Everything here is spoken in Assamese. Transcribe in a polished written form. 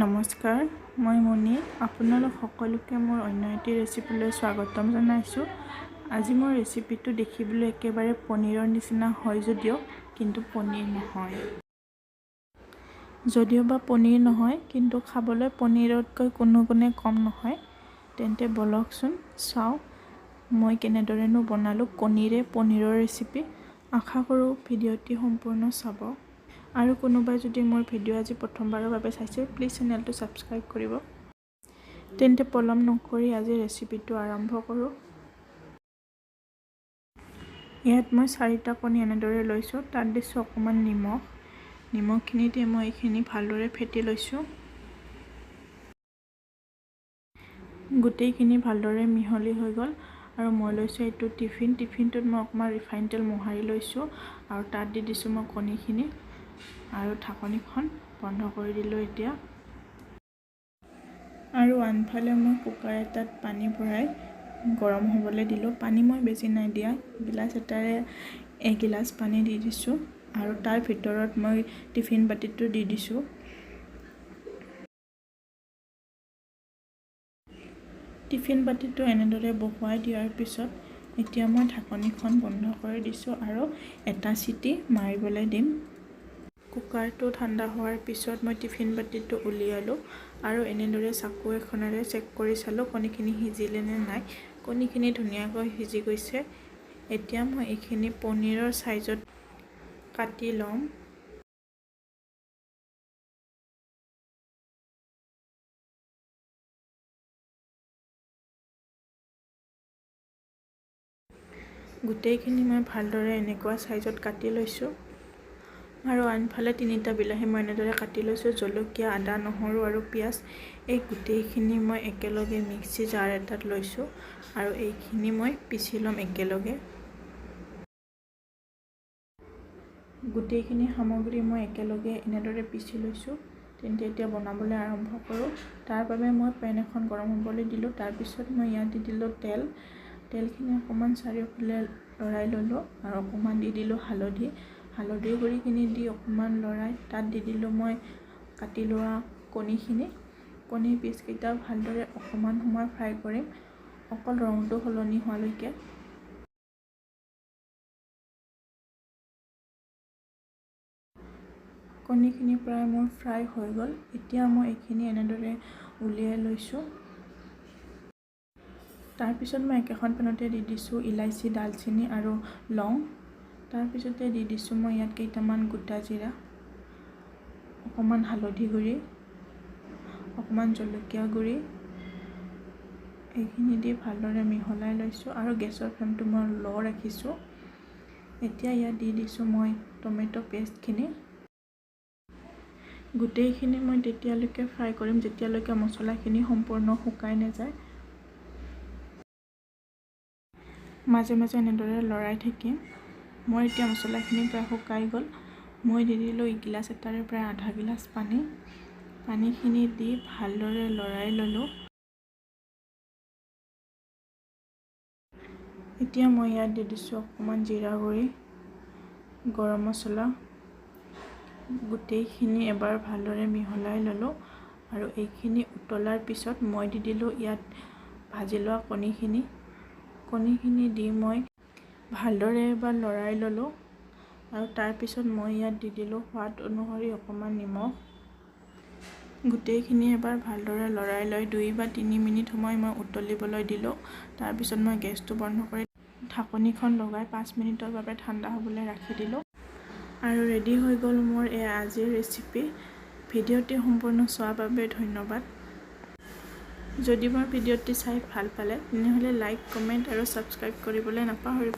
নমস্কাৰ, মই মণি। আপোনালোক সকলোকে মোৰ অন্য এটি ৰেচিপিলৈ স্বাগতম জনাইছোঁ। আজি মোৰ ৰেচিপিটো দেখিবলৈ একেবাৰে পনীৰৰ নিচিনা হয় যদিও কিন্তু পনীৰ নহয়। যদিওবা পনীৰ নহয় কিন্তু খাবলৈ পনীৰতকৈ কোনো গুণে কম নহয়। তেন্তে বলকচোন চাওঁ মই কেনেদৰেনো বনালোঁ কণীৰে পনীৰৰ ৰেচিপি। আশা কৰোঁ ভিডিঅ'টি সম্পূৰ্ণ চাব। আৰু কোনোবাই যদি মোৰ ভিডিঅ' আজি প্ৰথমবাৰৰ বাবে চাইছে প্লিজ চেনেলটো ছাবস্ক্ৰাইব কৰিব। তেন্তে পলম নকৰি আজি ৰেচিপিটো আৰম্ভ কৰোঁ। ইয়াত মই 4টা কণী এনেদৰে লৈছোঁ। তাত দিছোঁ অকণমান নিমখখিনি দি মই এইখিনি ভালদৰে ফেটি লৈছোঁ। গোটেইখিনি ভালদৰে মিহলি হৈ গ'ল আৰু মই লৈছোঁ এইটো টিফিনটোত মই অকণমান ৰিফাইন তেল মোহাৰি লৈছোঁ আৰু তাত দি দিছোঁ মই কণীখিনি আৰু ঢাকনিখন বন্ধ কৰি দিলোঁ এতিয়া। আৰু আনফালে মই কুকাৰ এটাত পানী ভৰাই গৰম হ'বলৈ দিলোঁ। পানী মই বেছি নাই দিয়া, গিলাচ এটাৰে 1 গিলাচ পানী দি দিছোঁ আৰু তাৰ ভিতৰত মই টিফিন বাতিটো দি দিছোঁ। টিফিন বাতিটো এনেদৰে বহুৱাই দিয়াৰ পিছত এতিয়া মই ঢাকনিখন বন্ধ কৰি দিছোঁ আৰু এটা চিটি মাৰিবলৈ দিম। কুকাৰটো ঠাণ্ডা হোৱাৰ পিছত মই টিফিন বাতিটো উলিয়ালোঁ আৰু এনেদৰে চাকু এখনেৰে চেক কৰি চালোঁ কণীখিনি সিজিলে নে নাই। কণীখিনি ধুনীয়াকৈ সিজি গৈছে। এতিয়া মই এইখিনি পনীৰৰ চাইজত কাটি ল'ম। গোটেইখিনি মই ভালদৰে এনেকুৱা চাইজত কাটি লৈছোঁ আৰু আনফালে 3টা বিলাহী মই এনেদৰে কাটি লৈছোঁ। জলকীয়া, আদা, নহৰু আৰু পিঁয়াজ এই গোটেইখিনি মই একেলগে মিক্সি জাৰ এটাত লৈছোঁ আৰু এইখিনি মই পিচি ল'ম একেলগে। গোটেইখিনি সামগ্ৰী মই একেলগে এনেদৰে পিচি লৈছোঁ। তেন্তে এতিয়া বনাবলৈ আৰম্ভ কৰোঁ। তাৰ বাবে মই পেন এখন গৰম হ'বলৈ দিলোঁ। তাৰপিছত মই ইয়াত দি দিলোঁ তেলখিনি অকণমান চাৰিওফালে লৰাই ল'লোঁ আৰু অকণমান দি দিলোঁ হালধিৰ গুড়িখিনি দি অকণমান লৰাই তাত দি দিলোঁ মই কাটি লোৱা কণীৰ পিচকেইটা ভালদৰে অকণমান সময় ফ্ৰাই কৰিম, অকল ৰংটো সলনি হোৱালৈকে। কণীখিনি প্ৰায় মোৰ ফ্ৰাই হৈ গ'ল। এতিয়া মই এইখিনি এনেদৰে উলিয়াই লৈছোঁ। তাৰপিছত মই একেখন পেনতে দি দিছোঁ ইলাচি, দালচেনি আৰু লং। তাৰপিছতে দি দিছোঁ মই ইয়াত কেইটামান গোটা জিৰা, অকণমান হালধি গুড়ি, অকণমান জলকীয়া গুড়ি। এইখিনি দি ভালদৰে মিহলাই লৈছোঁ আৰু গেছৰ ফ্লেমটো মই ল' ৰাখিছোঁ। এতিয়া ইয়াত দি দিছোঁ মই টমেটো পেষ্টখিনি। গোটেইখিনি মই তেতিয়ালৈকে ফ্ৰাই কৰিম যেতিয়ালৈকে মছলাখিনি সম্পূৰ্ণ শুকাই নাযায়। মাজে মাজে এনেদৰে লৰাই থাকিম। মই এতিয়া মছলাখিনি প্ৰায় শুকাই গ'ল। মই দি দিলোঁ গিলাচ এটাৰে প্ৰায় আধা গিলাচ পানীখিনি দি ভালদৰে লৰাই ল'লোঁ। এতিয়া মই ইয়াত দি দিছোঁ অকণমান জিৰা গুড়ি, গৰম মছলা। গোটেইখিনি এবাৰ ভালদৰে মিহলাই ল'লোঁ আৰু এইখিনি উতলাৰ পিছত মই দি দিলোঁ ইয়াত ভাজি লোৱা কণীখিনি দি মই ভালদৰে এবাৰ লৰাই ল'লোঁ আৰু তাৰপিছত মই ইয়াত দি দিলোঁ সোৱাদ অনুসৰি অকণমান নিমখ। গোটেইখিনি এবাৰ ভালদৰে লৰাই লৈ 2 বা 3 মিনিট সময় মই উতলিবলৈ দিলোঁ। তাৰপিছত মই গেছটো বন্ধ কৰি ঢাকনিখন লগাই 5 মিনিটৰ বাবে ঠাণ্ডা হ'বলৈ ৰাখি দিলোঁ। আৰু ৰেডি হৈ গ'ল মোৰ আজিৰ ৰেচিপি। ভিডিঅ'টি সম্পূৰ্ণ চোৱাৰ বাবে ধন্যবাদ। যদি মোৰ ভিডিঅ'টি চাই ভাল পালে তেনেহ'লে লাইক, কমেণ্ট আৰু ছাবস্ক্ৰাইব কৰিবলৈ নাপাহৰিব।